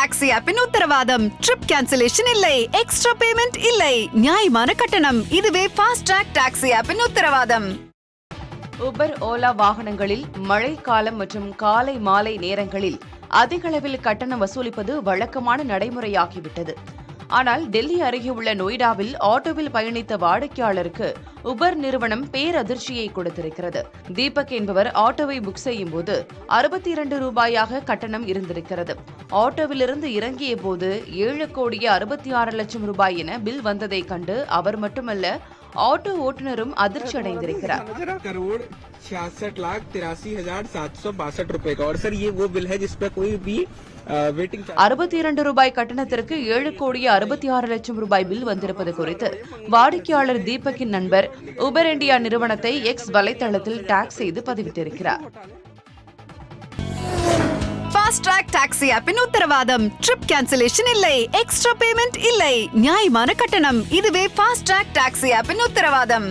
Taxi ஆப்பின் உத்தரவாதம். Trip cancellation இல்லை, extra payment இல்லை, நியாயமான கட்டணம். இதுவே ஃபாஸ்ட் ட்ராக் டாக்ஸி ஆப்பின் உத்தரவாதம். உபர், ஓலா வாகனங்களில் மழை காலம் மற்றும் காலை மாலை நேரங்களில் அதிக அளவில் கட்டணம் வசூலிப்பது வழக்கமான நடைமுறையாகிவிட்டது. ஆனால் டெல்லி அருகே உள்ள நொய்டாவில் ஆட்டோவில் பயணித்த வாடிக்கையாளருக்கு உபர் நிறுவனம் பேரதிர்ச்சியை கொடுத்திருக்கிறது. தீபக் என்பவர் ஆட்டோவை புக் செய்யும் போது 62 ரூபாயாக கட்டணம் இருந்திருக்கிறது. ஆட்டோவிலிருந்து இறங்கிய போது 7,66,00,000 ரூபாய் என பில் வந்ததை கண்டு அவர் மட்டுமல்ல, ஆட்டோ ஓட்டுநரும் அதிர்ச்சி அடைந்திருக்கிறார். 62 ரூபாய் கட்டணத்திற்கு 7,66,00,000 ரூபாய் பில் வந்திருப்பது குறித்து வாடிக்கையாளர் தீபக்கின் நண்பர் உபர் இண்டியா நிறுவனத்தை எக்ஸ் வலைதளத்தில் டாக் செய்து பதிவிட்டிருக்கிறார். ஃபாஸ்ட் ட்ராக் டாக்ஸி ஆப்பின் உத்தரவாதம். ட்ரிப் கேன்சலேஷன் இல்லை, எக்ஸ்ட்ரா பேமெண்ட் இல்லை, நியாயமான கட்டணம். இதுவே ஃபாஸ்ட் ட்ராக் டாக்ஸி ஆப்பின் உத்தரவாதம்.